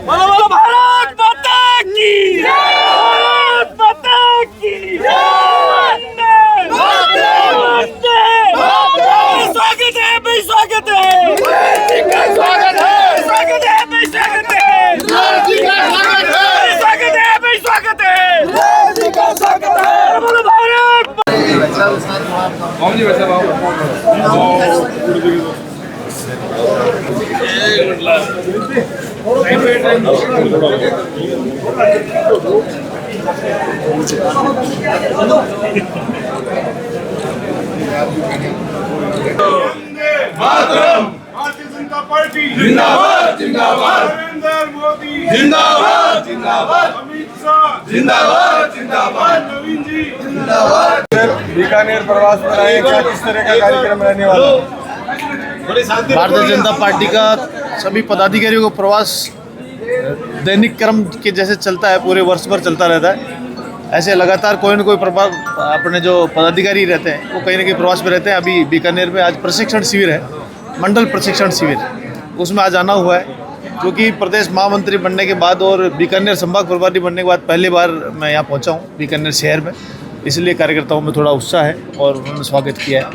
बोलो भारत माता की भारत माता की स्वागत है भाई, स्वागत है, स्वागत है, स्वागत है भाई, स्वागत है, स्वागत है भाई, स्वागत है, स्वागत है। बोलो भारत मातरम। भारतीय जनता पार्टी जिंदाबाद जिंदाबाद। नरेंद्र मोदी जिंदाबाद जिंदाबाद। अमित शाह जिंदाबाद जिंदाबाद। नवीन जी जिंदाबाद। बीकानेर प्रवास पर आए, क्या किस तरह का कार्यक्रम रहने वाला? भारतीय जनता पार्टी का सभी पदाधिकारियों को प्रवास दैनिक क्रम के जैसे चलता है, पूरे वर्ष भर चलता रहता है। ऐसे लगातार कोई न कोई अपने जो पदाधिकारी रहते हैं वो कहीं न कहीं प्रवास में रहते हैं। अभी बीकानेर में आज प्रशिक्षण शिविर है, मंडल प्रशिक्षण शिविर, उसमें आज आना हुआ है। क्योंकि प्रदेश महामंत्री बनने के बाद और बीकानेर संभाग प्रभारी बनने के बाद पहली बार मैं यहाँ पहुँचा हूँ बीकानेर शहर में, इसलिए कार्यकर्ताओं में थोड़ा उत्साह है और उन्होंने स्वागत किया है।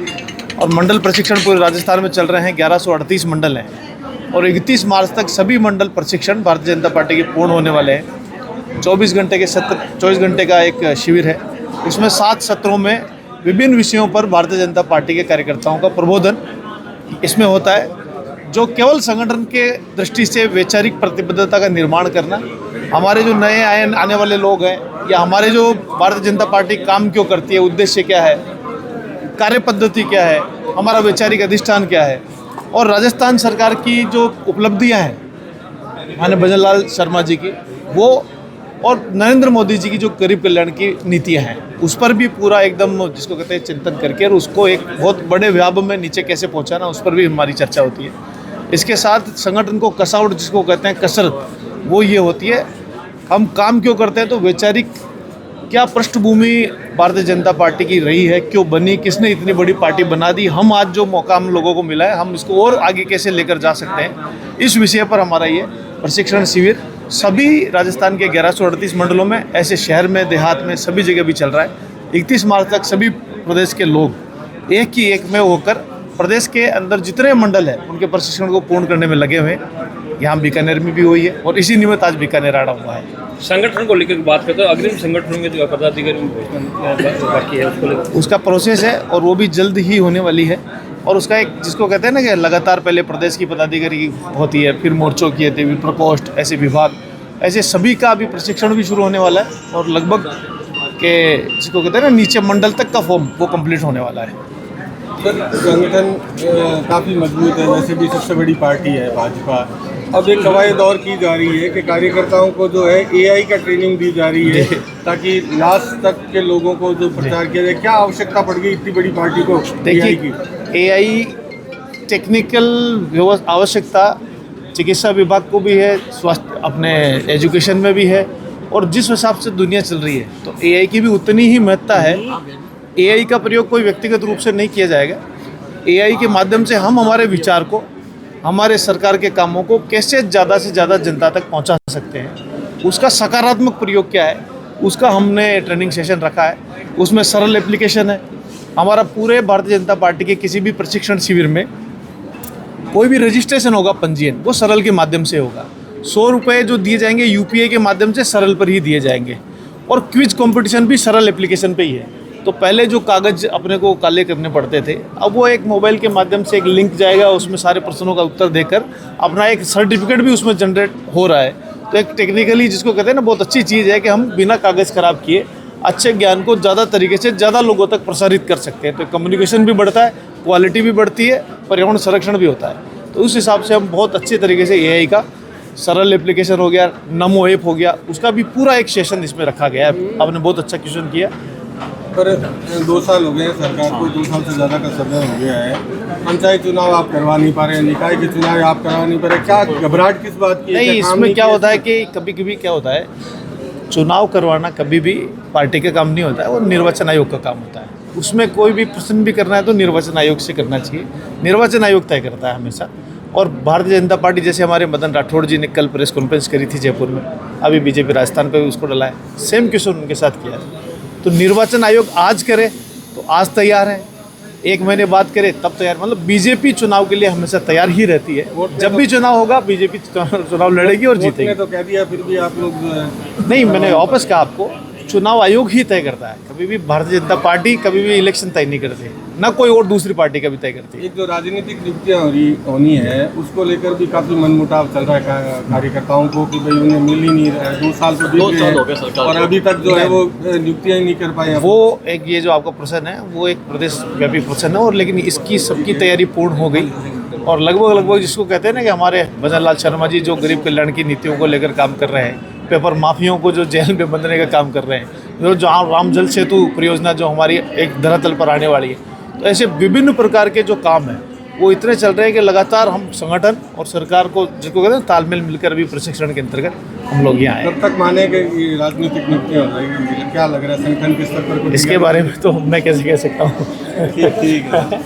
और मंडल प्रशिक्षण पूरे राजस्थान में चल रहे हैं, 1138 मंडल हैं और 31 मार्च तक सभी मंडल प्रशिक्षण भारतीय जनता पार्टी के पूर्ण होने वाले हैं। 24 घंटे का एक शिविर है। इसमें 7 सत्रों में विभिन्न विषयों पर भारतीय जनता पार्टी के कार्यकर्ताओं का प्रबोधन इसमें होता है, जो केवल संगठन के दृष्टि से वैचारिक प्रतिबद्धता का निर्माण करना, हमारे जो नए आने वाले लोग हैं या हमारे जो भारतीय जनता पार्टी काम क्यों करती है, उद्देश्य क्या है, कार्य पद्धति क्या है, हमारा वैचारिक अधिष्ठान क्या है, और राजस्थान सरकार की जो उपलब्धियां हैं माननीय भजन लाल शर्मा जी की, वो और नरेंद्र मोदी जी की जो गरीब कल्याण की नीतियां हैं, उस पर भी पूरा एकदम जिसको कहते हैं चिंतन करके और उसको एक बहुत बड़े व्याप में नीचे कैसे पहुंचाना, उस पर भी हमारी चर्चा होती है। इसके साथ संगठन को कसावट जिसको कहते हैं कसरत, वो ये होती है हम काम क्यों करते हैं, तो वैचारिक क्या पृष्ठभूमि भारतीय जनता पार्टी की रही है, क्यों बनी, किसने इतनी बड़ी पार्टी बना दी, हम आज जो मौका हम लोगों को मिला है हम इसको और आगे कैसे लेकर जा सकते हैं, इस विषय पर हमारा ये प्रशिक्षण शिविर सभी राजस्थान के 1138 मंडलों में, ऐसे शहर में देहात में सभी जगह भी चल रहा है। 31 मार्च तक सभी प्रदेश के लोग एक में होकर प्रदेश के अंदर जितने मंडल हैं उनके प्रशिक्षण को पूर्ण करने में लगे हुए हैं। यहाँ बीकानेर में भी हुई है और इसी निमित्त आज बीकानेर आना हुआ है। संगठन को लेकर बात करते हैं, अग्रिम संगठनों में जो पदाधिकारी बाकी है उसका प्रोसेस है और वो भी जल्द ही होने वाली है। और उसका एक जिसको कहते हैं ना कि लगातार पहले प्रदेश की पदाधिकारी होती है, फिर मोर्चों की होती है, प्रकोष्ठ, ऐसे विभाग, ऐसे सभी का अभी प्रशिक्षण भी शुरू होने वाला है और लगभग के जिसको कहते हैं ना नीचे मंडल तक का फॉर्म वो कंप्लीट होने वाला है। संगठन काफ़ी मजबूत है, वैसे भी सबसे बड़ी पार्टी है भाजपा। अब एक कवायद और की जा रही है कि कार्यकर्ताओं को जो है AI का ट्रेनिंग दी जा रही है ताकि लास्ट तक के लोगों को जो प्रचार किया जाए। क्या आवश्यकता पड़ गई इतनी बड़ी पार्टी को AI की? AI टेक्निकल आवश्यकता चिकित्सा विभाग को भी है, स्वास्थ्य अपने एजुकेशन में भी है, और जिस हिसाब से दुनिया चल रही है तो AI की भी उतनी ही महत्ता है। AI का प्रयोग कोई व्यक्तिगत रूप से नहीं किया जाएगा। AI के माध्यम से हम हमारे विचार को, हमारे सरकार के कामों को कैसे ज़्यादा से ज़्यादा जनता तक पहुंचा सकते हैं, उसका सकारात्मक प्रयोग क्या है, उसका हमने ट्रेनिंग सेशन रखा है। उसमें सरल एप्लीकेशन है। हमारा पूरे भारतीय जनता पार्टी के किसी भी प्रशिक्षण शिविर में कोई भी रजिस्ट्रेशन होगा, पंजीयन, वो सरल के माध्यम से होगा। 100 रुपये जो दिए जाएंगे UPI के माध्यम से सरल पर ही दिए जाएंगे, और क्विज कंपटीशन भी सरल एप्लीकेशन पे ही है। तो पहले जो कागज़ अपने को काले करने पड़ते थे, अब वो एक मोबाइल के माध्यम से एक लिंक जाएगा, उसमें सारे प्रश्नों का उत्तर देकर अपना एक सर्टिफिकेट भी उसमें जनरेट हो रहा है। तो एक टेक्निकली जिसको कहते हैं ना बहुत अच्छी चीज़ है कि हम बिना कागज़ खराब किए अच्छे ज्ञान को ज़्यादा तरीके से ज़्यादा लोगों तक प्रसारित कर सकते हैं। तो कम्युनिकेशन भी बढ़ता है, क्वालिटी भी बढ़ती है, पर्यावरण संरक्षण भी होता है। तो उस हिसाब से हम बहुत अच्छे तरीके से AI का सरल एप्लीकेशन हो गया, नमो ऐप हो गया, उसका भी पूरा एक सेशन इसमें रखा गया है। आपने बहुत अच्छा क्वेश्चन किया। पर 2 साल हो गए हैं सरकार को, 2 साल से ज़्यादा का समय हो गया है, पंचायत चुनाव आप करवा नहीं पा रहे, निकाय के चुनाव आप करवा नहीं पा रहे, क्या घबराहट किस बात की है? नहीं, क्या काम इसमें क्या किया? होता है कि कभी कभी क्या होता है, चुनाव करवाना कभी भी पार्टी का काम नहीं होता है, वो निर्वाचन आयोग का काम होता है। उसमें कोई भी प्रश्न भी करना है तो निर्वाचन आयोग से करना चाहिए, निर्वाचन आयोग तय करता है हमेशा। और भारतीय जनता पार्टी, जैसे हमारे मदन राठौड़ जी ने कल प्रेस कॉन्फ्रेंस करी थी जयपुर में, अभी बीजेपी राजस्थान पे भी उसको डला है, सेम क्वेश्चन उनके साथ किया है। तो निर्वाचन आयोग आज करे तो आज तैयार है, 1 महीने बाद करे तब तैयार, मतलब बीजेपी चुनाव के लिए हमेशा तैयार ही रहती है। जब भी चुनाव होगा बीजेपी चुनाव लड़ेगी और जीतेगी। ने तो कह दिया, फिर भी आप लोग जो है नहीं, मैंने वापस कहा आपको, चुनाव आयोग ही तय करता है, कभी भी भारतीय जनता पार्टी कभी भी इलेक्शन तय नहीं करती, ना कोई और दूसरी पार्टी का भी तय करती है। एक जो राजनीतिक नियुक्तियाँ होनी है उसको लेकर भी काफी मनमुटाव चल रहा है कार्यकर्ताओं को कि भाई उन्हें मिल ही नहीं रहा है, 2 साल तो बीत गए और अभी तक जो है वो नियुक्तियाँ ही नहीं कर पाए। वो एक ये जो आपका प्रश्न है वो एक प्रदेश व्यापी प्रश्न है, और लेकिन इसकी सबकी तैयारी पूर्ण हो गई और लगभग जिसको कहते हैं ना कि हमारे भजन लाल शर्मा जी जो गरीब कल्याण की नीतियों को लेकर काम कर रहे हैं, पेपर माफियों को जो जेल में बंधने का काम कर रहे हैं, जो राम जल सेतु परियोजना जो हमारी एक धरातल पर आने वाली है, तो ऐसे विभिन्न प्रकार के जो काम हैं वो इतने चल रहे हैं कि लगातार हम संगठन और सरकार को, जिसको कहते हैं तालमेल मिलकर अभी प्रशिक्षण के अंतर्गत हम लोग यहाँ आए। कब तक माने कि ये राजनीतिक नियुक्तियाँ हो जाएगी, क्या लग रहा है संगठन के स्तर पर? इसके बारे में तो मैं कैसे कह सकता हूँ। ठीक है।